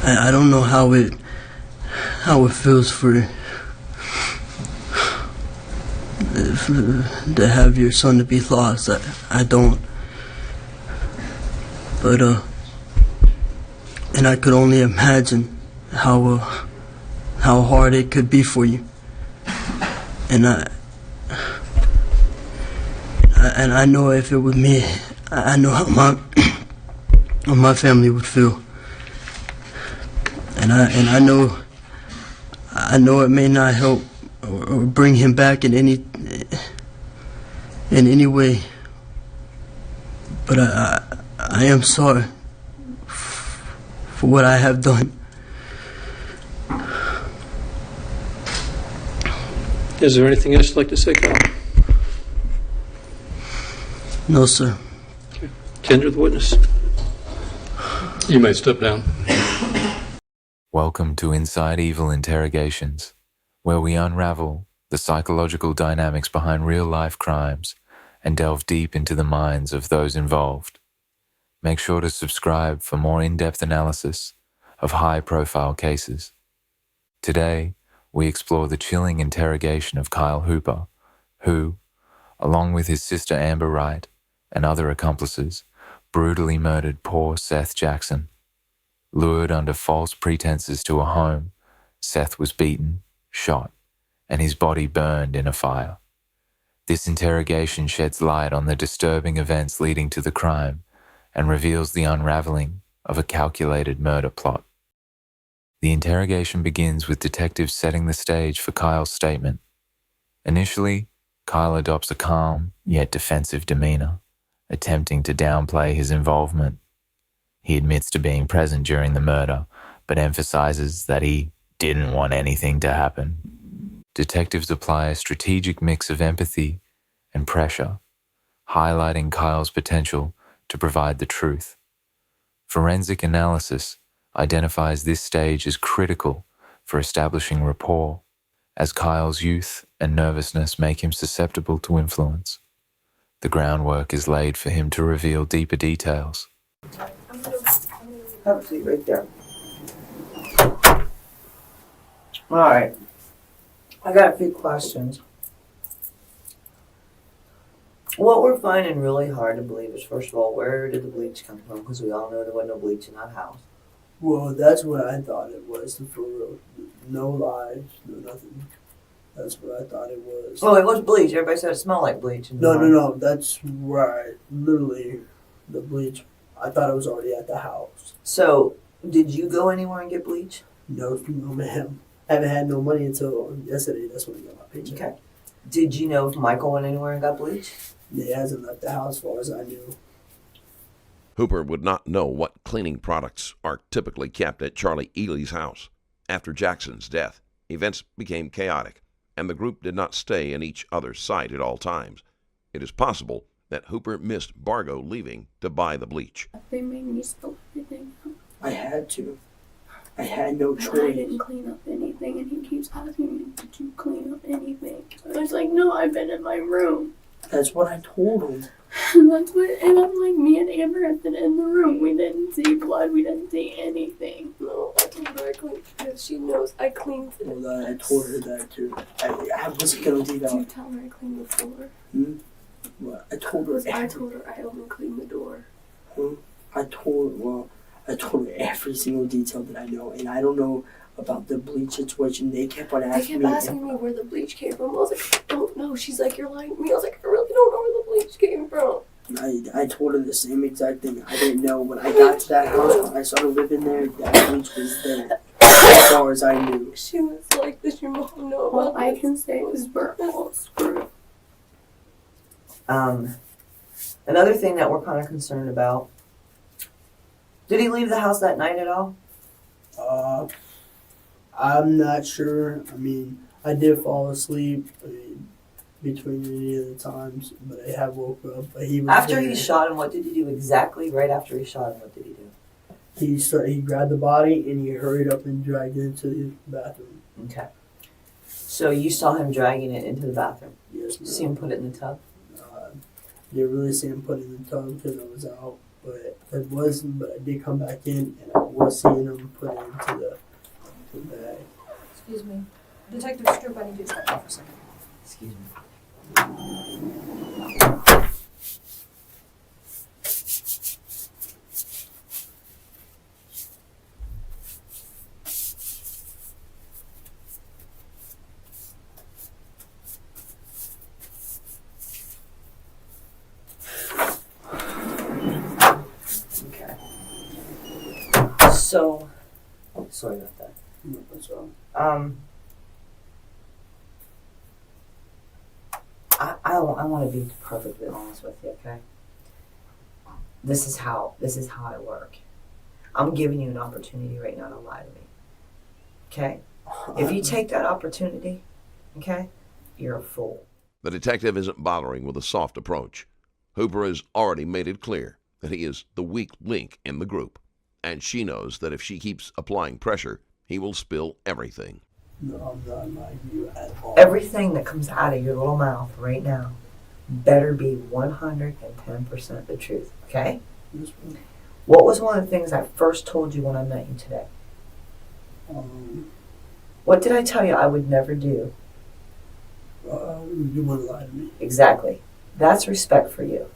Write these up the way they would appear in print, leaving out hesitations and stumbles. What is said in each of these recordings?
I don't know how it feels to have your son to be lost. I don't. But and I could only imagine how hard it could be for you. And I know if it was me, I know how my family would feel. And I know it may not help or bring him back in any way. But I am sorry for what I have done. Is there anything else you'd like to say, Kyle? No, sir. Okay. Kendra, the witness. You may step down. Welcome to Inside Evil Interrogations, where we unravel the psychological dynamics behind real-life crimes and delve deep into the minds of those involved. Make sure to subscribe for more in-depth analysis of high-profile cases. Today, we explore the chilling interrogation of Kyle Hooper, who, along with his sister Amber Wright and other accomplices, brutally murdered poor Seth Jackson. Lured under false pretenses to a home, Seth was beaten, shot, and his body burned in a fire. This interrogation sheds light on the disturbing events leading to the crime and reveals the unraveling of a calculated murder plot. The interrogation begins with detectives setting the stage for Kyle's statement. Initially, Kyle adopts a calm yet defensive demeanor, attempting to downplay his involvement. He admits to being present during the murder, but emphasizes that he didn't want anything to happen. Detectives apply a strategic mix of empathy and pressure, highlighting Kyle's potential to provide the truth. Forensic analysis identifies this stage as critical for establishing rapport, as Kyle's youth and nervousness make him susceptible to influence. The groundwork is laid for him to reveal deeper details. Have a seat right there. Alright. I got a few questions. What we're finding really hard to believe is, first of all, where did the bleach come from? Because we all know there wasn't no bleach in that house. Well, that's what I thought it was, for real. No lies, no nothing. That's what I thought it was. Oh, it was bleach. Everybody said it smelled like bleach. No, that's right. Literally, the bleach. I thought it was already at the house. So, did you go anywhere and get bleach? No, ma'am. I haven't had no money until yesterday. That's when I got my paycheck. Okay. Did you know if Michael went anywhere and got bleach? He hasn't left the house as far as I knew. Hooper would not know what cleaning products are typically kept at Charlie Ely's house. After Jackson's death, events became chaotic, and the group did not stay in each other's sight at all times. It is possible that Hooper missed Bargo leaving to buy the bleach. They made me spill everything out. I had to. I had no choice. I didn't clean up anything, and he keeps asking me, did you clean up anything? I was like, no, I've been in my room. That's what I told him. And I'm like, me and Amber have been in the room. We didn't see blood. We didn't see anything. No, I told her I cleaned because she knows I cleaned it. Well, I told her that too. I wasn't going to do that. Did you tell her I cleaned the floor? Well, I told her. I told her I only cleaned the door. I told her every single detail that I know, and I don't know about the bleach situation. They kept on asking me. They kept asking me where the bleach came from. I was like, I don't know. She's like, you're lying to me. I was like, I really don't know where the bleach came from. I told her the same exact thing. I didn't know. When I got to that house, when I started living there, that bleach was there. As far as I knew. She was like, does your mom know about this? I can say it was burnt all screwed. Another thing that we're kind of concerned about, did he leave the house that night at all? I'm not sure. I mean, I did fall asleep between any of the times, but I have woke up. But he was after there. He shot him, what did he do exactly? Right after he shot him, what did he do? He grabbed the body and he hurried up and dragged it into the bathroom. Okay. So you saw him dragging it into the bathroom? Yes, Did you see him put it in the tub? Didn't really see him put it in the tub because I was out, but I did come back in and I was seeing him put it into the bag. Excuse me. Detective Stroop, I need you to step off for a second. Excuse me. Okay. So, sorry about that. What's wrong? I want to be perfectly honest with you, okay? This is how I work. I'm giving you an opportunity right now to lie to me. Okay? If you take that opportunity, okay, you're a fool. The detective isn't bothering with a soft approach. Hooper has already made it clear that he is the weak link in the group, and she knows that if she keeps applying pressure, he will spill everything. No, I'm not lying to you at all. Everything that comes out of your little mouth right now better be 110% the truth, okay? Yes, ma'am. What was one of the things I first told you when I met you today? What did I tell you I would never do? You want to lie to me? Exactly. That's respect for you.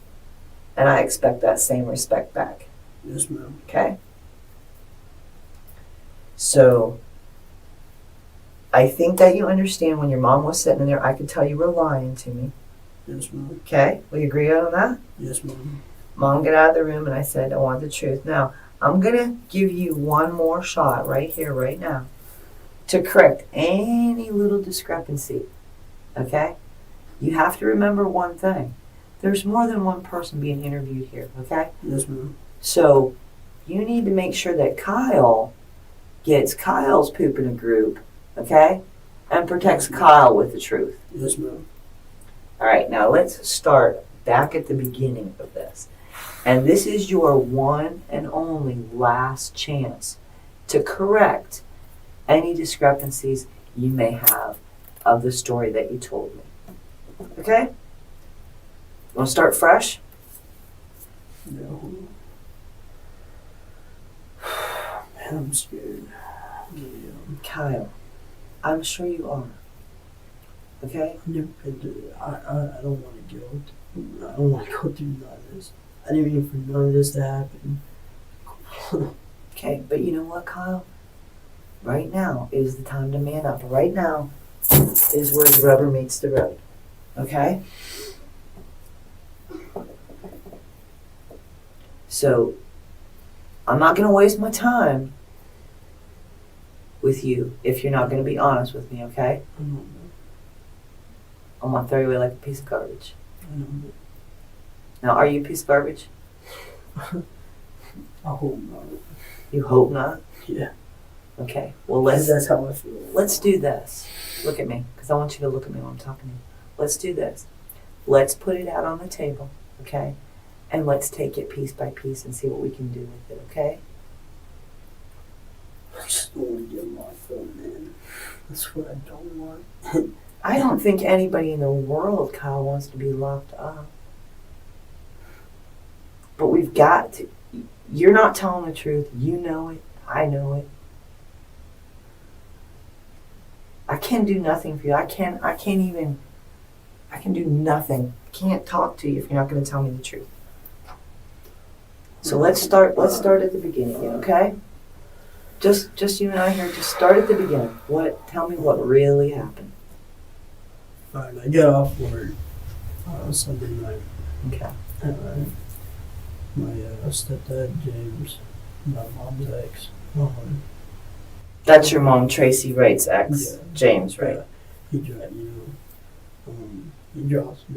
And I expect that same respect back, Yes, ma'am. okay? So, I think that you understand when your mom was sitting there, I could tell you were lying to me, Yes, ma'am. okay? We agree on that? Yes, ma'am. Mom, get out of the room, and I said, I want the truth. Now, I'm going to give you one more shot right here, right now, to correct any little discrepancy, okay? You have to remember one thing. There's more than one person being interviewed here, okay? Yes, ma'am. So, you need to make sure that Kyle gets Kyle's poop in a group, okay? And protects Kyle with the truth. Yes, ma'am. All right, now let's start back at the beginning of this. And this is your one and only last chance to correct any discrepancies you may have of the story that you told me. Okay? Want to start fresh? No. Man, I'm scared. Yeah. Kyle, I'm sure you are. Okay? I've never been to. I don't want to guilt. I don't want to go through none of this. I didn't mean for none of this to happen. Okay, but you know what, Kyle? Right now is the time to man up. Right now is where the rubber meets the road. Okay? So, I'm not going to waste my time with you if you're not going to be honest with me, okay? I don't know. I'm going to throw you away like a piece of garbage. I don't know. Now, are you a piece of garbage? I hope not. You hope not? Yeah. Okay, well, let's That's how I feel. Let's do this. Look at me, because I want you to look at me when I'm talking to you. Let's do this. Let's put it out on the table, okay? And let's take it piece by piece and see what we can do with it, okay? I just don't want to get locked up, man. That's what I don't want. I don't think anybody in the world, Kyle, wants to be locked up. But we've got to. You're not telling the truth. You know it. I know it. I can do nothing for you. I can do nothing. I can't talk to you if you're not going to tell me the truth. So let's start at the beginning, okay? Just you and I here, just start at the beginning. Tell me what really happened. Alright, I get off work Sunday night. Okay. My stepdad, James, my mom's ex. That's your mom, Tracy Wright's ex, Yeah. James, right? He dropped me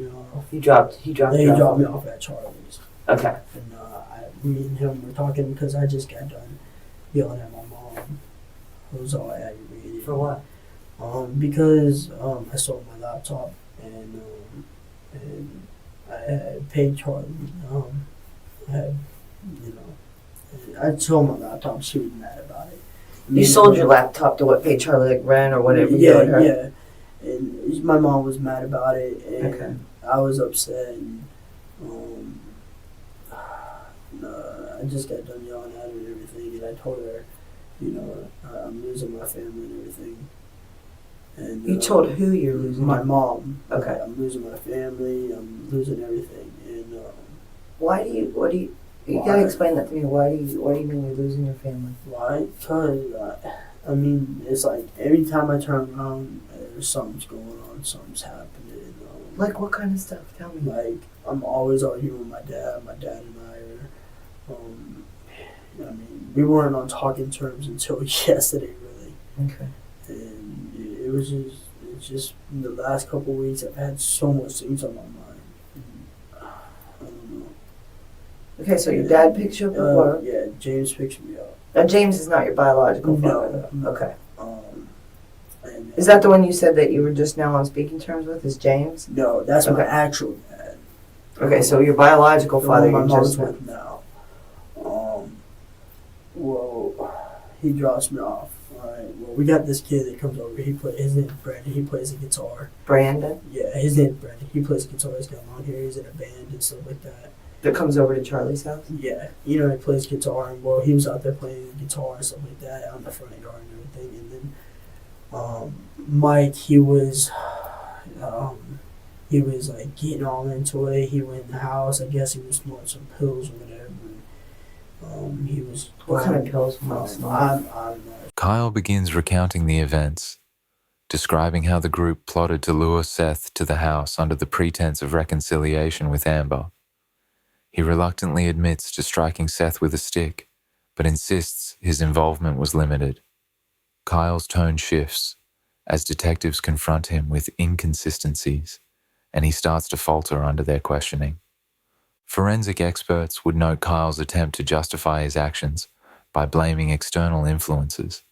off. He dropped He you dropped off. me off at Charlie's. Okay. And me and him were talking because I just got done yelling at my mom. It was all aggravated. For what? Because I sold my laptop and I had paid Charlie. I sold my laptop. She was mad about it. You sold your laptop to what, pay Charlie like rent or whatever you owed her? Yeah. And my mom was mad about it, and Okay. I was upset. And, I just got done yelling at her and everything, and I told her, you know, I'm losing my family and everything. And You told who you're losing? my mom. Okay. I'm losing my family. I'm losing everything, and What do you Why? gotta explain that to me. What do you mean you're losing your family? why? Because I mean, it's like every time I turn around, there's something's going on, something's happening. Like what kind of stuff? Tell me. Like I'm always arguing with my dad. My dad and I are. I mean, we weren't on talking terms until yesterday, really. Okay. And it's just in the last couple of weeks, I've had so much things on my mind. I don't know. Okay, so your dad picks you up at work. Yeah, James picks me up. Now James is not your biological father. No. Okay. And, Is that the one you said that you were just now on speaking terms with? Is James? No, that's my Okay. actual dad. Okay, so your biological The father one you my just mom's with now. Well, he drops me off. All right. Well, we got this kid that comes over. His name's Brandon. He plays the guitar. Brandon Yeah, his name's Brandon. He plays guitar. He's got long hair. He's in a band and stuff like that. that comes over to Charlie's house. Yeah, you know, he plays guitar, and well, he was out there playing guitar and stuff like that out in the front yard and everything. And then Mike, he was like getting all into it. He went in the house. I guess he was snorting some pills or whatever. He was. What kind of pills? I'm not. Kyle begins recounting the events, describing how the group plotted to lure Seth to the house under the pretense of reconciliation with Amber. He reluctantly admits to striking Seth with a stick, but insists his involvement was limited. Kyle's tone shifts as detectives confront him with inconsistencies, and he starts to falter under their questioning. Forensic experts would note Kyle's attempt to justify his actions by blaming external influences,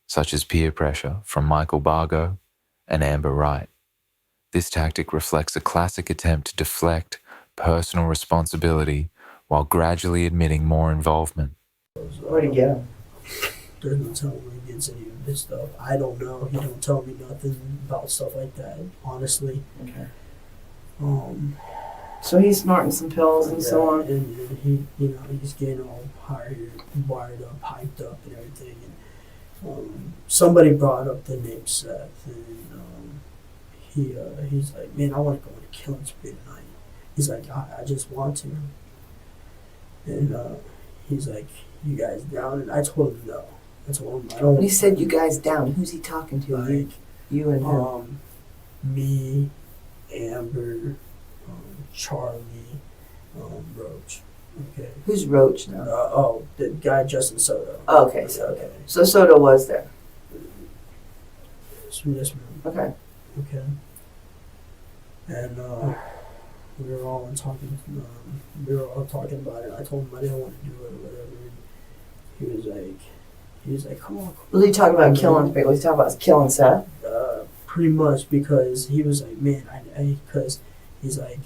such as peer pressure from Michael Bargo and Amber Wright. This tactic reflects a classic attempt to deflect personal responsibility while gradually admitting more involvement. Where'd he get him? There's no telling where he gets any of this stuff. I don't know. He don't tell me nothing about stuff like that, honestly. Okay. So he's snorting some pills and so on. And he, you know, he's getting all wired up, hyped up, and everything. And somebody brought up the name Seth, and he's like, man, I want to go on a killing spree tonight. He's like, I just want to. And he's like, you guys down? And I told him no. I told him I don't. When he said you guys down, who's he talking to? Like, you and him. Me, Amber, Charlie, Roach. Okay. Who's Roach now? The guy Justin Soto. Oh, okay, so Soto was there. Yes, ma'am. Okay. Okay. And we were all talking. We were all talking about it. I told him I didn't want to do it or whatever. And he was like, come on. Was he talking about killing? Was he talking about killing Seth? Pretty much, because he was like, man, because he's like,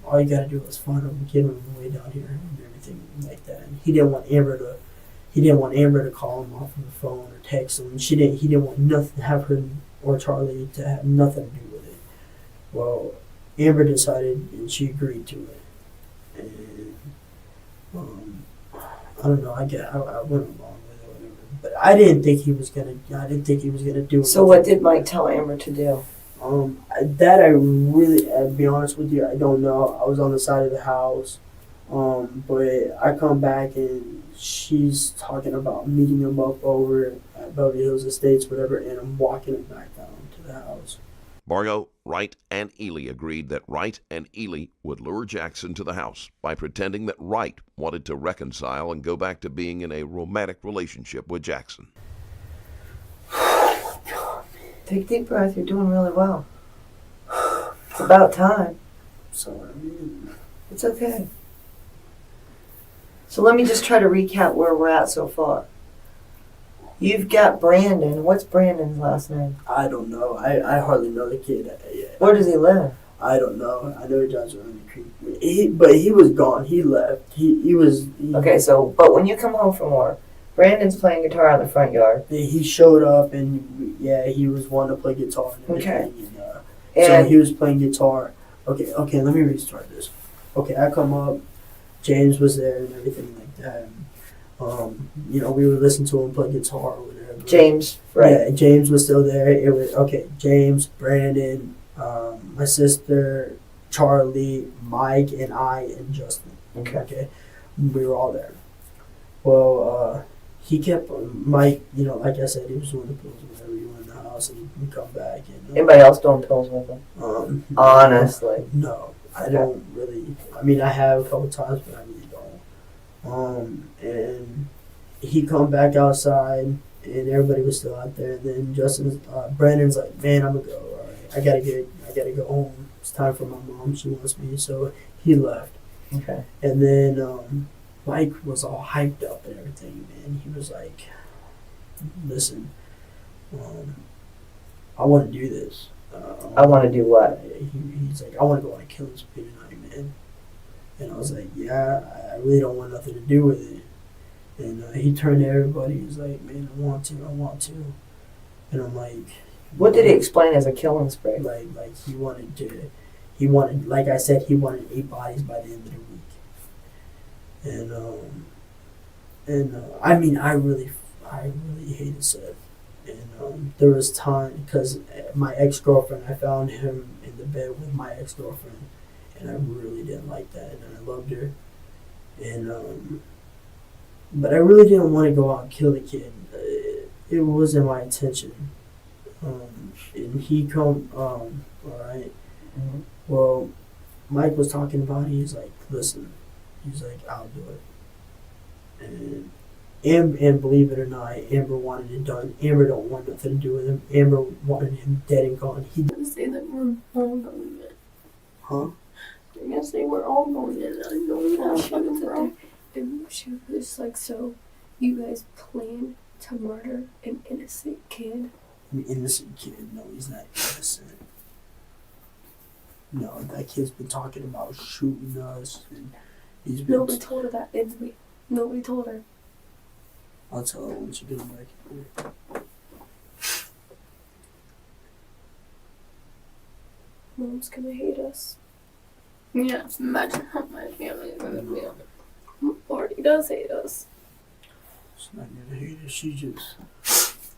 all you gotta do is find him, get him on the way down here, and everything like that. And he didn't want Amber to call him off of the phone or text him. He didn't want nothing to have her or Charlie to have nothing to do with it. Well, Amber decided, and she agreed to it. And I don't know. I went along with it, or whatever. But I didn't think he was gonna do it. So what did Mike tell Amber to do? That I really, to be honest with you, I don't know. I was on the side of the house, but I come back and she's talking about meeting him up over at Beverly Hills Estates, whatever, and I'm walking him back down to the house. Bargo, Wright, and Ely agreed that Wright and Ely would lure Jackson to the house by pretending that Wright wanted to reconcile and go back to being in a romantic relationship with Jackson. Take a deep breath. You're doing really well. It's about time. So, I mean, It's okay. So let me just try to recap where we're at so far. You've got Brandon. What's Brandon's last name? I don't know. I hardly know the kid. Where does he live? I don't know. I know he drives around the creek. But he was gone. He left. He was... Okay, but when you come home from work, Brandon's playing guitar in the front yard. He showed up, and he was wanting to play guitar and everything. Okay. So he was playing guitar. Okay, let me restart this. Okay, I come up. James was there and everything like that. We would listen to him play guitar or whatever. James, right? Yeah, James was still there. It was okay. James, Brandon, my sister, Charlie, Mike, and I, and Justin. Okay. We were all there. Well, he kept Mike. Like I said, he was doing the pills whenever you went in the house, and he'd come back. And Anybody else doing pills with him? Honestly. No, I don't really. I mean, I have a couple times, but I really don't. And he come back outside, and everybody was still out there. And then Brandon's like, "Man, I'm gonna go. All right, I gotta go home. It's time for my mom. She wants me." So he left. Okay. And then Mike was all hyped up and everything, man. He was like, "Listen, I want to do this. I want to do what? He's like, I want to go on a killing spree tonight, man." And I was like, "Yeah, I really don't want nothing to do with it." And he turned to everybody. He's like, "Man, I want to. And I'm like, What did he explain as a killing spree? Like he wanted, like I said, he wanted 8 bodies by the end of the week. And I mean, I really hated Seth. And there was time, because my ex-girlfriend, I found him in the bed with my ex-girlfriend, and I really didn't like that, and I loved her. And but I really didn't want to go out and kill the kid. It wasn't my intention. And he come, all right. Mm-hmm. Well, Mike was talking about it. He's like, "Listen," he's like, "I'll do it." And believe it or not, Amber wanted it done. Amber don't want nothing to do with him. Amber wanted him dead and gone. He They say that we're all going in. Huh? They're gonna say we're all going in. I don't know how to And she was like, "So, you guys plan to murder an innocent kid?" An innocent kid. No, he's not innocent. No, that kid's been talking about shooting us. And he's been. Nobody told her that, did we? Nobody told her. I'll tell her when she gets back here. Mom's gonna hate us. Yeah, imagine how my family is gonna feel. Mom already does hate us. She's not gonna hate it. She just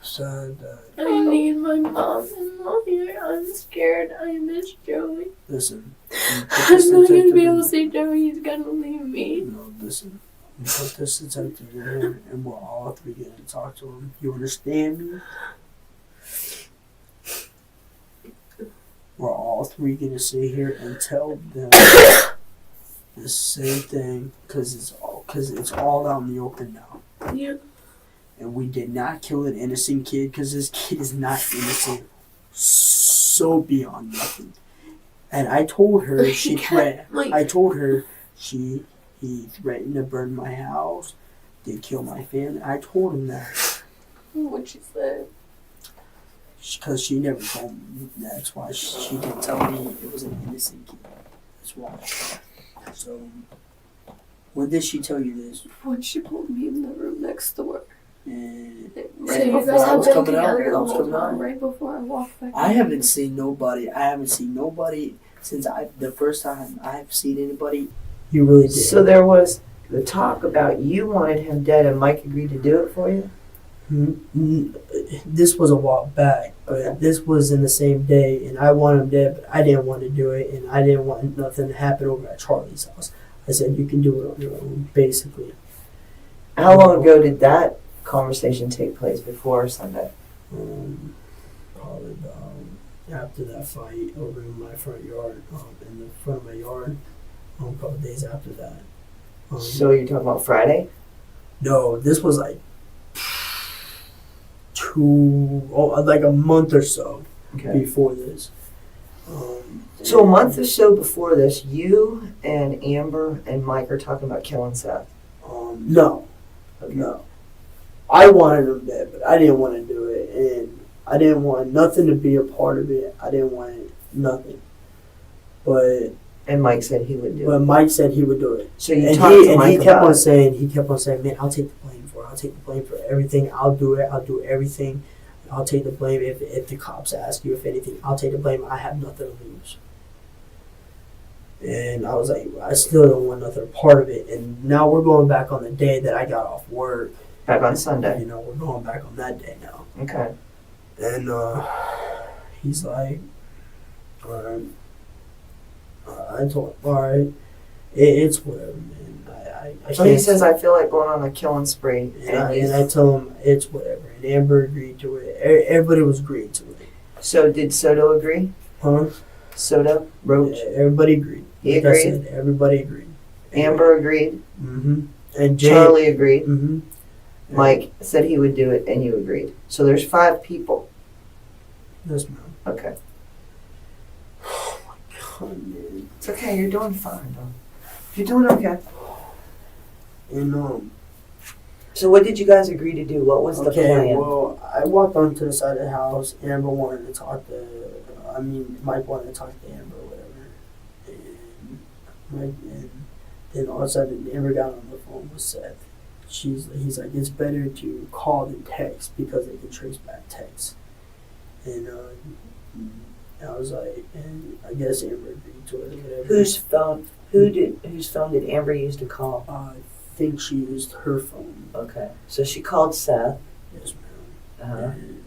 sad that. I need my mom and mom here. I'm scared. I miss Joey. Listen. I'm not gonna be able to see Joey. He's gonna leave me. No, listen. You put this detective in here, and we're all 3 going to talk to him. You understand me? We're all 3 going to sit here and tell them the same thing, because it's all out in the open now. Yeah. And we did not kill an innocent kid, because this kid is not innocent. So beyond nothing. And I told her he threatened to burn my house, to kill my family. I told him that. What'd she say? Because she never told me. That's why she didn't tell me it was an innocent kid. That's why. So, when did she tell you this? When she pulled me in the room next door. And So you guys have been together the I was whole coming out. time, right before I walked back. I haven't seen nobody since the first time I've seen anybody. You really did. So there was the talk about you wanted him dead and Mike agreed to do it for you? This was a while back, but this was in the same day, and I wanted him dead, but I didn't want to do it, and I didn't want nothing to happen over at Charlie's house. I said, "You can do it on your own," basically. How long ago did that conversation take place, before Sunday? Probably about after that fight over in my front yard, in the front of my yard, a couple of days after that. So you're talking about Friday? No, this was like like a month or so before this. So a month or so before this, you and Amber and Mike are talking about killing Seth? No. No. I wanted him dead, but I didn't want to do it, and I didn't want nothing to be a part of it. I didn't want nothing. And Mike said he would do it. But Mike said he would do it. So you talked to Mike he kept about on it. saying, "Man, I'll take the blame for it. I'll take the blame for everything. I'll do it. I'll do everything. I'll take the blame if the cops ask you if anything. I'll take the blame. I have nothing to lose." And I was like, I still don't want another part of it. And now we're going back on the day that I got off work. Back on Sunday. You know, we're going back on that day now. Okay. And he's like, all right. I told him, all right, it's whatever, man. I So he can't- says, I feel like going on a killing spree. and I tell him it's whatever. And Amber agreed to it. Everybody was agreed to it. So did Soto agree? Huh? Soto? Roach? Everybody agreed. He Like I agreed? said, everybody agreed. Amber agreed? Mm-hmm. And Jay, Charlie agreed? Mm-hmm. Mike said he would do it, and you agreed. So there's 5 people. Yes, ma'am. Okay. Oh my God, man. It's okay. You're doing fine, though. You're doing okay. And So what did you guys agree to do? What was the okay, plan? well, I walked onto the side of the house. Amber wanted to talk to. Mike wanted to talk to Amber or whatever. And then all of a sudden, Amber got on the phone with Seth. He's like, it's better to call than text because they can trace back text. And I was like, and I guess Amber agreed to it or whatever. Whose phone did Amber use to call? I think she used her phone. Okay. So she called Seth. Yes, ma'am. Uh-huh. And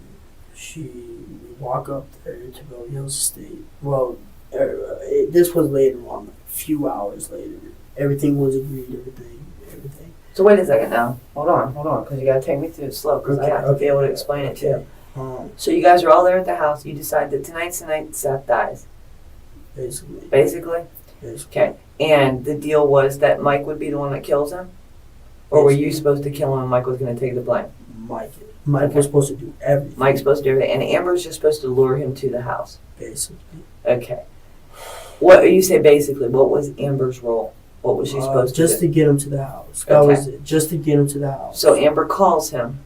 we walk up there to Beverly Hills Estate. Well, this was later on, like a few hours later. Everything was agreed, everything. So wait a second now. Hold on, because you gotta take me through it slow, because I have to be able to explain it too. So you guys are all there at the house. You decide that tonight's the night Seth dies. Basically? Okay. And the deal was that Mike would be the one that kills him? Or were you supposed to kill him and Mike was going to take the blame? Mike was supposed to do everything. Mike's supposed to do everything. And Amber's just supposed to lure him to the house? Basically. Okay. What you say basically, what was Amber's role? What was she supposed to do? Just to get him to the house. That was it. Just to get him to the house. So Amber calls him.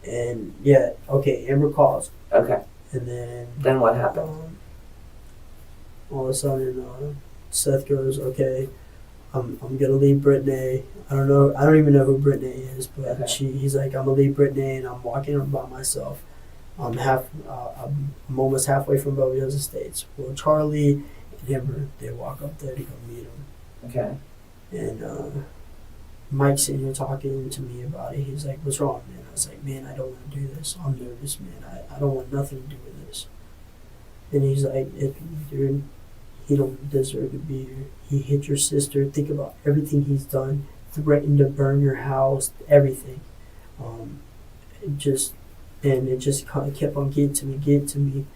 And Amber calls. Okay. And then. Then what happened? All of a sudden, Seth goes, okay, I'm gonna leave Brittany. I don't even know who Brittany is, but Okay. he's like, I'm gonna leave Brittany and I'm walking by myself. I'm almost halfway from Beverly Hills Estates. Well, Charlie and Amber, they walk up there to go meet him. Okay. And Mike's sitting here talking to me about it. He's like, what's wrong, man? I was like, man, I don't want to do this. I'm nervous, man. I don't want nothing to do with this. And he's like, dude, he don't deserve to be here. He hit your sister. Think about everything he's done. Threatened to burn your house, everything. It just kind of kept on getting to me.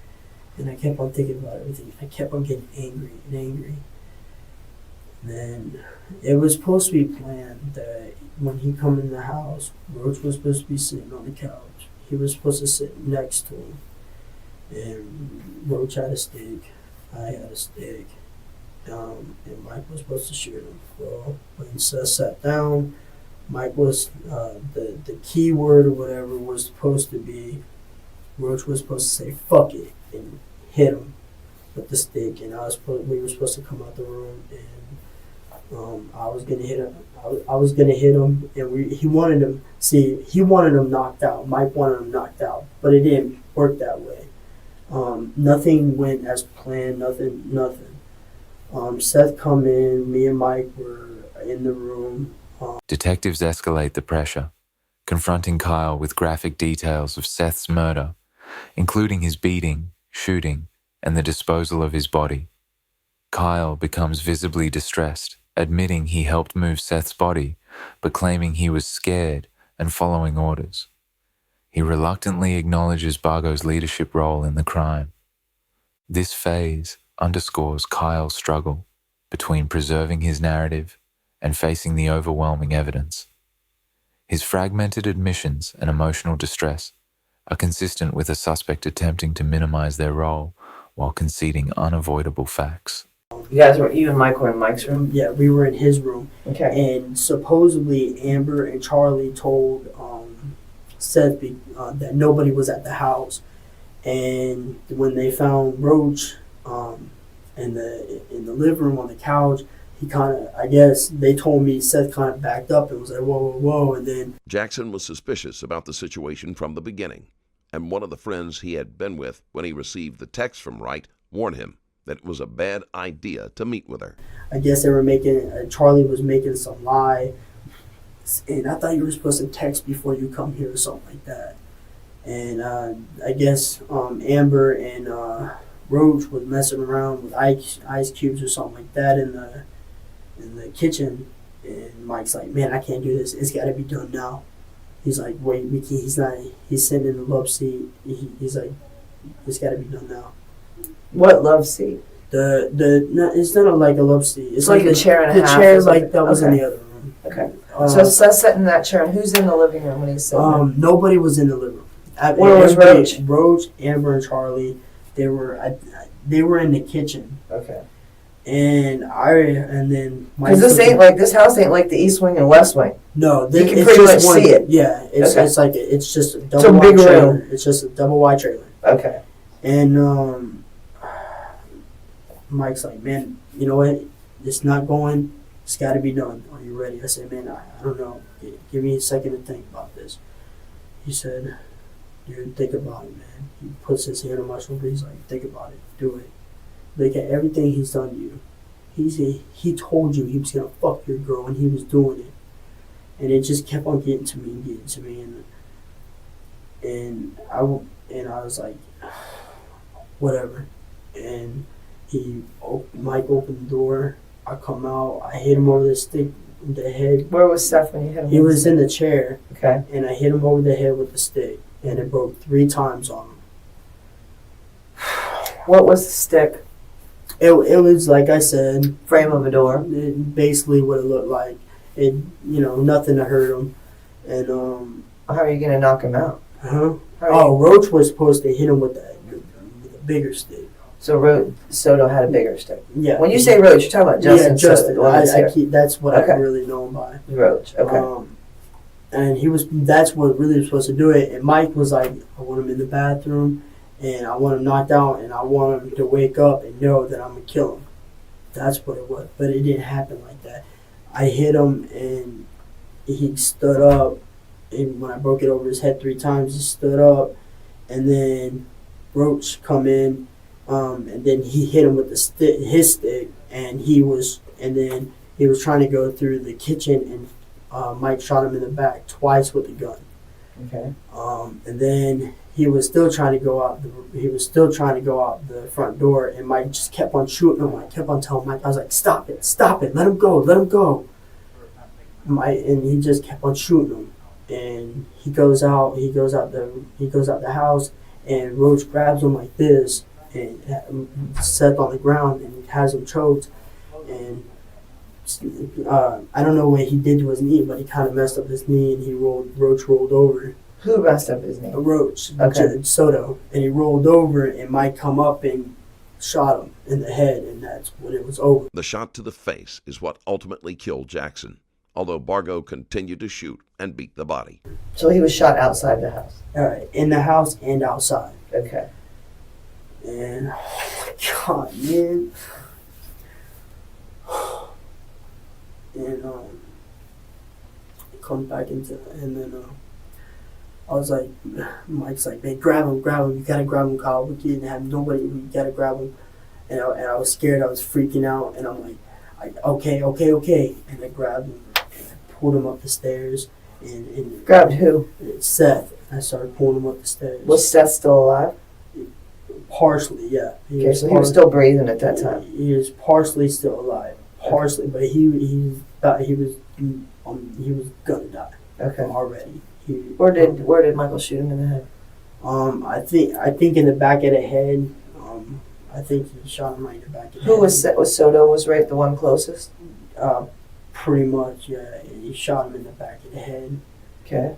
And I kept on thinking about everything. I kept on getting angry. And then it was supposed to be planned that when he come in the house, Roach was supposed to be sitting on the couch. He was supposed to sit next to him. And Roach had a stick. I had a stick. And Mike was supposed to shoot him. Well, when Seth sat down, Mike was, the key word or whatever was supposed to be, Roach was supposed to say, fuck it, and hit him with the stick. And we were supposed to come out the room, and I was gonna hit him. I was gonna hit him, and he wanted him knocked out. Mike wanted him knocked out, but it didn't work that way. Nothing went as planned. Nothing. Seth come in. Me and Mike were in the room. Detectives escalate the pressure, confronting Kyle with graphic details of Seth's murder, including his beating, shooting, and the disposal of his body. Kyle becomes visibly distressed, admitting he helped move Seth's body, but claiming he was scared and following orders. He reluctantly acknowledges Bargo's leadership role in the crime. This phase underscores Kyle's struggle between preserving his narrative and facing the overwhelming evidence. His fragmented admissions and emotional distress are consistent with a suspect attempting to minimize their role while conceding unavoidable facts. You and Mike were in Mike's room? Yeah, we were in his room. Okay. And supposedly Amber and Charlie told Seth that nobody was at the house. And when they found Roach in the living room on the couch, he kind of, I guess they told me Seth kind of backed up and was like, whoa, whoa, whoa. And then Jackson was suspicious about the situation from the beginning, and one of the friends he had been with when he received the text from Wright warned him that it was a bad idea to meet with her. I guess they were making, Charlie was making some lie. And I thought you were supposed to text before you come here or something like that. And I guess Amber and Roach was messing around with ice cubes or something like that in the kitchen. And Mike's like, man, I can't do this. It's got to be done now. He's like, wait, Mickey, he's sitting in the love seat. He's like, it's got to be done now. What love seat? No, it's not like a love seat. It's like a chair and a half. The chair like that was in the other room. Okay. So Seth's sitting in that chair, and who's in the living room when he's sitting there? Nobody was in the living room. Where was Roach? Roach, Amber, and Charlie. They were in the kitchen. Okay. And then because this house ain't like the East Wing and West Wing. No, you can pretty much see it. Yeah, it's okay. It's like it's just a double wide trailer. Room. It's just a double wide trailer. Okay. And Mike's like, man, you know what? It's not going. It's got to be done. Are you ready? I said, man, I don't know. Give me a second to think about this. He said, dude, think about it, man. He puts his hand on my shoulder. He's like, think about it. Do it. Look at everything he's done to you. He told you he was going to fuck your girl, and he was doing it. And it just kept on getting to me. And I was like, whatever. And Mike opened the door. I come out. I hit him over the stick, the head. Where was Seth when you hit him? He was in the chair. Okay. And I hit him over the head with the stick, and it broke 3 times on him. What was the stick? It was like I said, frame of a door. Basically, what it looked like. It nothing to hurt him, and How are you gonna knock him out? Roach was supposed to hit him with a bigger stick. So Soto had a bigger stick. Yeah. When you say Roach, you're talking about Justin. Yeah, Justin. Soto, that's what I really know him by. Roach. Okay. And that's what really was supposed to do it. And Mike was like, I want him in the bathroom, and I want him knocked out, and I want him to wake up and know that I'm gonna kill him. That's what it was. But it didn't happen like that. I hit him, and he stood up. And when I broke it over his head 3 times, he stood up, and then Roach come in. And then he hit him with his stick, and then he was trying to go through the kitchen, and Mike shot him in the back twice with a gun. Okay. And then he was still trying to go out. The front door, and Mike just kept on shooting him. I kept on telling Mike, I was like, "Stop it! Let him go!" And he just kept on shooting him. And he goes out the house, and Roach grabs him like this. And Seth on the ground and has him choked, and I don't know what he did to his knee, but he kind of messed up his knee, and Roach rolled over. Who messed up his knee? Roach, okay. Soto, and he rolled over, and Mike come up and shot him in the head, and that's when it was over. The shot to the face is what ultimately killed Jackson, although Bargo continued to shoot and beat the body. So he was shot outside the house? All right, in the house and outside. Okay. And oh my God, man. And come back into, and then I was like, Mike's like, man, grab him, you gotta grab him, Kyle. We can't have nobody. We gotta grab him. And I was scared. I was freaking out, and I'm like, okay. And I grabbed him, and I pulled him up the stairs, and grabbed who? Seth. I started pulling him up the stairs. Was Seth still alive? Partially, yeah. He was still breathing at that time. He was partially still alive, but he was gonna die. Okay. Already. Where did Michael shoot him in the head? I think in the back of the head. I think he shot him right in the back of the head. Who was Soto? Was right the one closest? Pretty much, yeah. He shot him in the back of the head. Okay.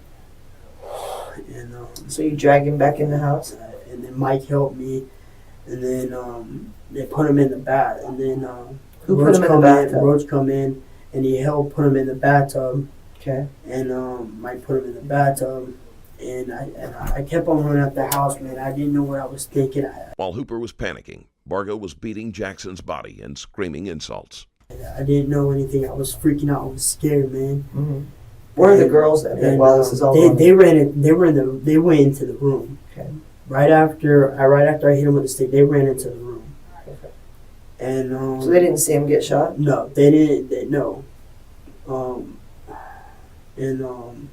And so you drag him back in the house? And then Mike helped me, and then they put him in the bath, and then who put him in the bathtub? Roach come in, and he helped put him in the bathtub. Okay. And Mike put him in the bathtub, and I kept on running out the house, man. I didn't know what I was thinking. While Hooper was panicking, Bargo was beating Jackson's body and screaming insults. I didn't know anything. I was freaking out. I was scared, man. Mm-hmm. Where are the girls then? While this is all going on? They went into the room. Okay. Right after I hit him with the stick, they ran into the room. Okay. And So they didn't see him get shot? no, they didn't. No. And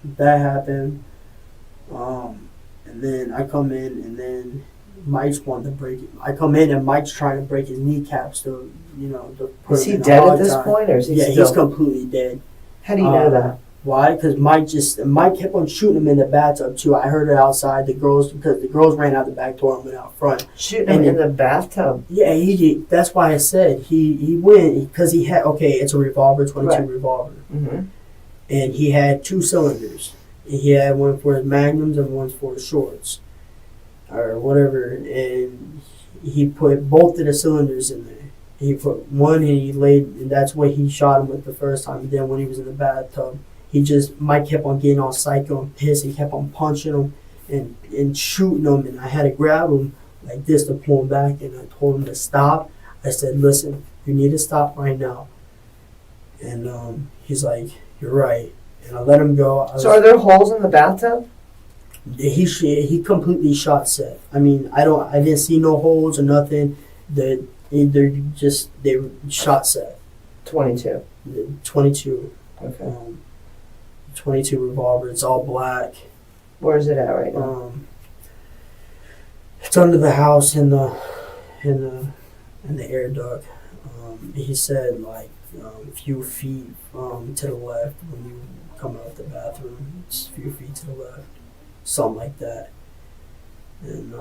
that happened. And then I come in, and then Mike's wanting to break it. I come in, and Mike's trying to break his kneecaps to, to put Is him he in a dead at hog this tie. point, or is he Yeah, still? he's completely dead. How do you know that? Why? Because Mike kept on shooting him in the bathtub too. I heard it outside. Because the girls ran out the back door and went out front. Shooting him in the bathtub? Yeah, he did. That's why I said he went, because he had, it's a revolver, 22 Right. revolver, Mm-hmm. and he had 2 cylinders. He had one for his magnums and one for his shorts, or whatever. And he put both of the cylinders in there. He put one, and he laid, and that's what he shot him with the first time. And then when he was in the bathtub, Mike kept on getting all psycho and pissed. He kept on punching him and shooting him, and I had to grab him like this to pull him back, and I told him to stop. I said, listen, you need to stop right now. And he's like, you're right. And I let him go. So are there holes in the bathtub? He completely shot set. I mean, I didn't see no holes or nothing. They were shot set. 22. 22. Okay. 22 revolver. It's all black. Where's it at right now? It's under the house in the air duct. He said like a few feet to the left when you come out the bathroom. It's a few feet to the left, something like that. And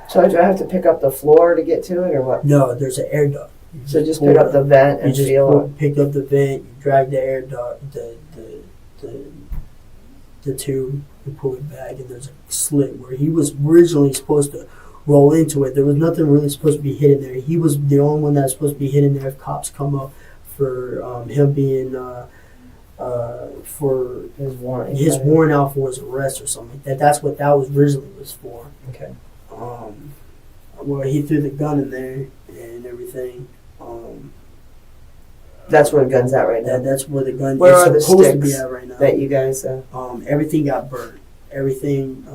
So do I have to pick up the floor to get to it, or what? no, there's an air duct. So just pick up the vent and feel it? Pick up the vent, you drag the air duct, the tube, and pull it back, and there's a slit where he was originally supposed to roll into it. There was nothing really supposed to be hidden there. He was the only one that was supposed to be hidden there if cops come up for him being for His warrant. his warrant out for his arrest or something like that. That's what that was originally was for. Okay. Well, he threw the gun in there and everything. That's where the gun's at right now. That's where the gun Where is are the supposed to be sticks at right now. that you guys? Everything got burnt. Everything.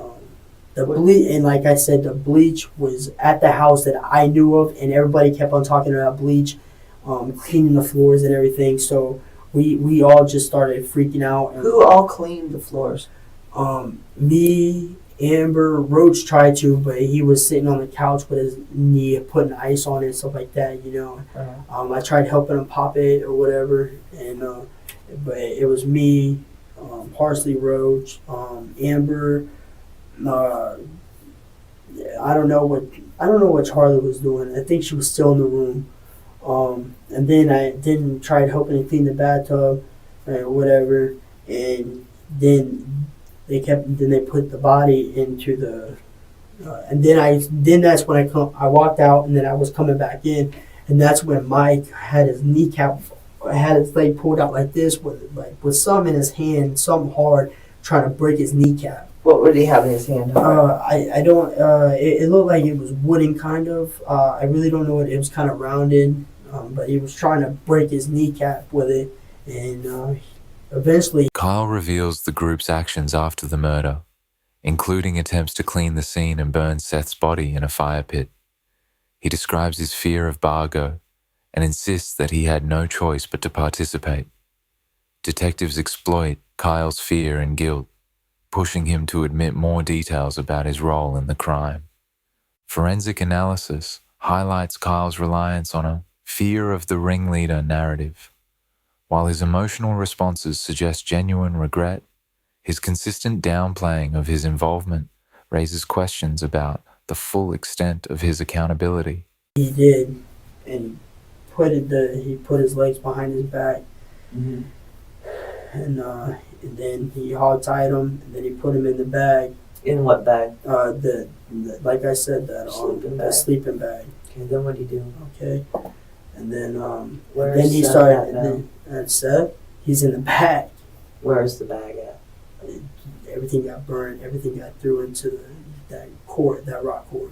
The bleach, and like I said, the bleach was at the house that I knew of, and everybody kept on talking about bleach, cleaning the floors and everything. So we all just started freaking out. And, Who all cleaned the floors? me, Amber, Roach tried to, but he was sitting on the couch with his knee, putting ice on it and stuff like that. I tried helping him pop it or whatever, and but it was me, Parsley, Roach, Amber. I don't know what Charlie was doing. I think she was still in the room. And then I tried helping him clean the bathtub or whatever, and then they put the body into the and then that's when I walked out, and then I was coming back in, and that's when Mike had his kneecap, had his leg pulled out like this with something in his hand, something hard, trying to break his kneecap. What would he have in his hand? I don't. It looked like it was wooden, kind of. I really don't know. It was kind of rounded, but he was trying to break his kneecap with it, and eventually. Kyle reveals the group's actions after the murder, including attempts to clean the scene and burn Seth's body in a fire pit. He describes his fear of Bargo and insists that he had no choice but to participate. Detectives exploit Kyle's fear and guilt, pushing him to admit more details about his role in the crime. Forensic analysis highlights Kyle's reliance on a fear of the ringleader narrative. While his emotional responses suggest genuine regret, his consistent downplaying of his involvement raises questions about the full extent of his accountability. He did, and he put his legs behind his back, Mm-hmm. and then he hog-tied him, and then he put him in the bag. In what bag? The like I said, that Sleeping the bag. sleeping bag. Okay, then what do you do? Okay, and then Where's then he Seth started. at now? And Seth, he's in the bag. Where's the bag at? Everything got burned. Everything got through into that rock cord.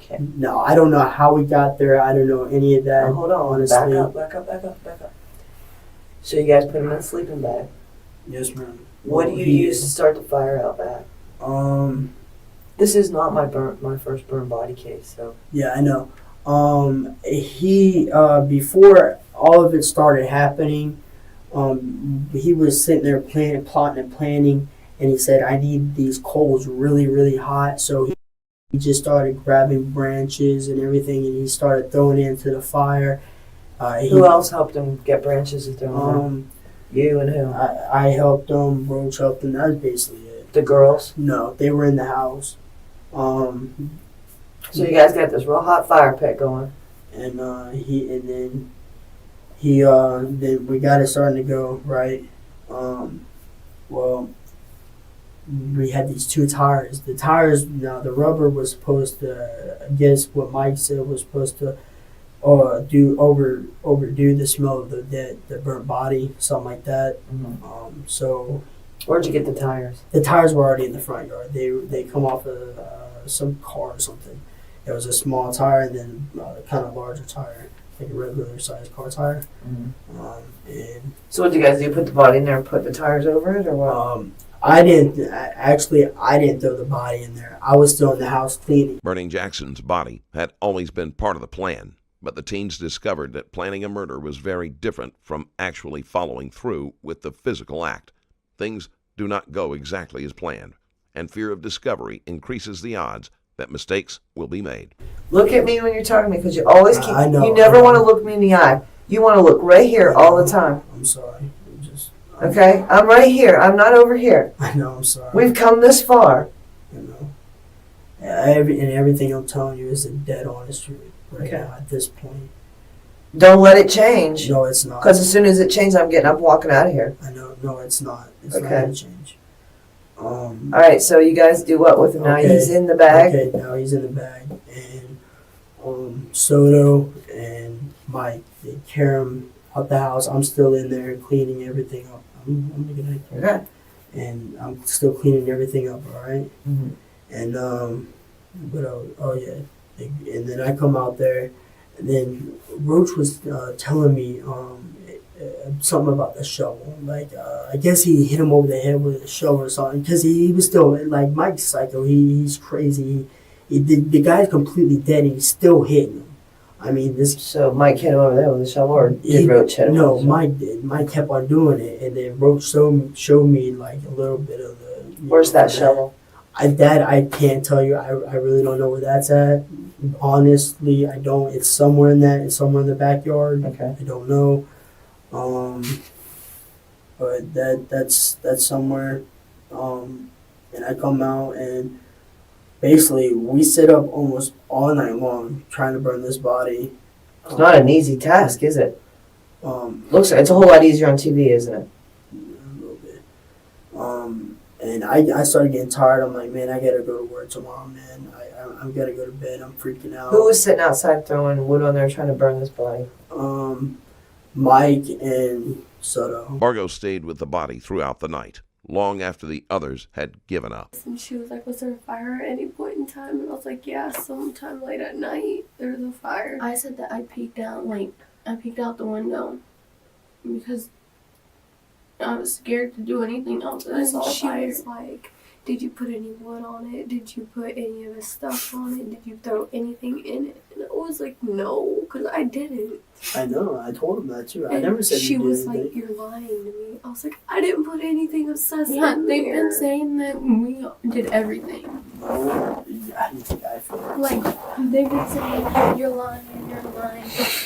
Okay. No, I don't know how we got there. I don't know any of that. Now, hold on. honestly. Back up. So you guys put him in a sleeping bag. Yes, ma'am. What do you use to start the fire out back? This is not my first burn body case, so. Yeah, I know. He before all of it started happening, he was sitting there plotting and planning, and he said, "I need these coals really, really hot." So he just started grabbing branches and everything, and he started throwing it into the fire. Who else helped him get branches to throw in? You and who? I helped him. Roach helped him. That was basically it. The girls? No, they were in the house. So you guys got this real hot fire pit going. And then we got it starting to go right. Well, we had these 2 tires. The tires, now the rubber was supposed to, I guess what Mike said was supposed to overdo the smell of the burnt body, something like that. Mm-hmm. So Where'd you get the tires? the tires were already in the front yard. They come off of some car or something. It was a small tire and then kind of larger tire, like a regular sized car tire. Mm-hmm. And So what did you guys do? Put the body in there and put the tires over it, or what? I didn't throw the body in there. I was still in the house cleaning. Burning Jackson's body had always been part of the plan, but the teens discovered that planning a murder was very different from actually following through with the physical act. Things do not go exactly as planned, and fear of discovery increases the odds that mistakes will be made. Look at me when you're talking to me, because you always keep. I know, you never I know. want to look me in the eye. You want to look right here all the time. I'm sorry. Okay, I'm right here. I'm not over here. I know. I'm sorry. We've come this far. You know. Everything I'm telling you is a dead honest truth right Okay. now at this point. Don't let it change. No, it's not. Because as soon as it changes, I'm getting up, walking out of here. I know. No, it's not. It's not Okay. gonna change. All right. So you guys do what with him now? Okay. He's in the bag. Okay, now he's in the bag, and Soto and Mike, they carry him out the house. I'm still in there cleaning everything up. I'm gonna Okay. and I'm still cleaning everything up. All right. Mm-hmm. And and then I come out there, and then Roach was telling me something about the shovel. Like I guess he hit him over the head with a shovel or something, because he was still like Mike's psycho. He's crazy. The guy's completely dead, and he's still hitting him. I mean, this. So Mike hit him over there with a shovel, or did Roach hit him? No, with a shovel? Mike did. Mike kept on doing it, and then Roach showed me like a little bit of the. Where's that shovel? I can't tell you. I really don't know where that's at. Honestly, I don't. It's somewhere in the backyard. Okay. I don't know. But that's somewhere. And I come out, and basically we sit up almost all night long trying to burn this body. It's not an easy task, is it? Looks Looks like it's a whole lot easier on TV, isn't it? a little bit. And I started getting tired. I'm like, man, I gotta go to work tomorrow, man. I'm gotta go to bed. I'm freaking out. Who was sitting outside throwing wood on there trying to burn this body? Mike and Soto. Margot stayed with the body throughout the night, long after the others had given up. And she was like, was there a fire at any point in time? And I was like, yeah, sometime late at night there was a fire. I said that I peeked out the window because I was scared to do anything else. And I saw a fire. She was like, did you put any wood on it? Did you put any of the stuff on it? Did you throw anything in it? And I was like, no, because I didn't. I know. I told him that too. I And never said she you did was like, anything. you're lying to me. I was like, I didn't put anything of sus Yeah, in they've there. been saying that we did everything. I feel Like, they've been saying, you're lying,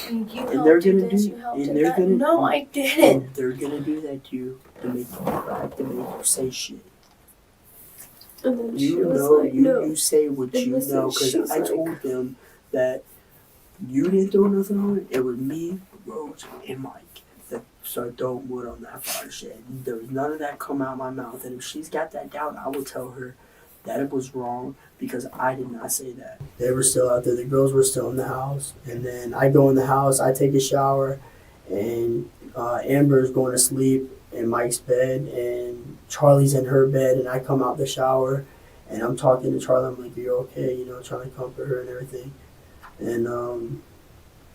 and you And helped they're do gonna this, do- you helped and do they're that. gonna- No, I didn't. And they're gonna do that to you to make you crack, to make you say shit. And then she You was know, like, no. you say what And you listen, know, because she was I like- told them that you didn't throw nothing on it. It was me, Rose, and Mike that started throwing wood on that fire shit. There was none of that come out of my mouth. And if she's got that doubt, I will tell her that it was wrong because I did not say that. They were still out there. The girls were still in the house. And then I go in the house, I take a shower, and Amber's going to sleep in Mike's bed, and Charlie's in her bed, and I come out the shower, and I'm talking to Charlie. I'm like, "You're okay," you know, trying to comfort her and everything. And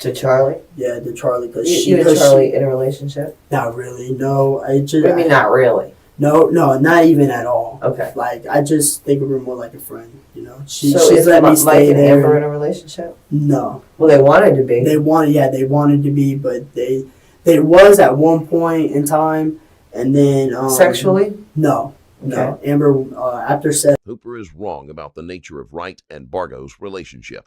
To Charlie? yeah, to Charlie, because You and Charlie in a relationship? not really. No, I just. What do you mean not really? No, not even at all. Okay. Like, I just think of her more like a friend, you know. So She's is let me Mike stay and there. Amber in a relationship? No. Well, they wanted to be. They wanted to be, but they was at one point in time, and then Sexually? No. Amber after Seth. Hooper is wrong about the nature of Wright and Bargo's relationship,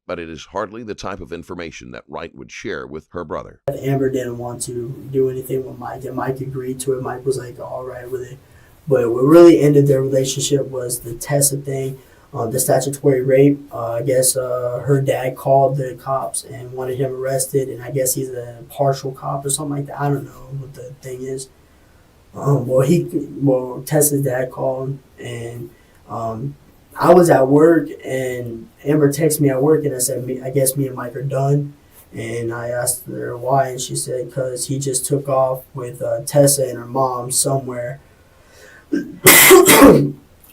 but it is hardly the type of information that Wright would share with her brother. Amber didn't want to do anything with Mike, and Mike agreed to it. Mike was like, all right with it. But what really ended their relationship was the Tessa thing, the statutory rape. I guess her dad called the cops and wanted him arrested, and I guess he's a partial cop or something like that. I don't know what the thing is. Tessa's dad called, and I was at work, and Amber texted me at work, and I said, I guess me and Mike are done. And I asked her why, and she said, because he just took off with Tessa and her mom somewhere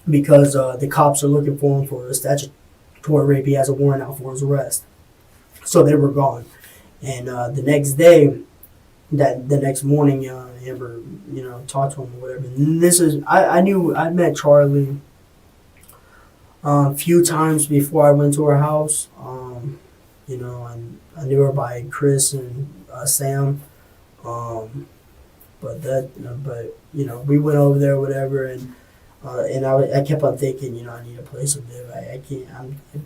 because the cops are looking for him for a statutory rape. He has a warrant out for his arrest. So they were gone. And the next day, the next morning, Amber, talked to him or whatever. And this is, I met Charlie a few times before I went to her house. And I knew her by Chris and Sam. But we went over there or whatever, and I kept on thinking, I need a place to live. I can't.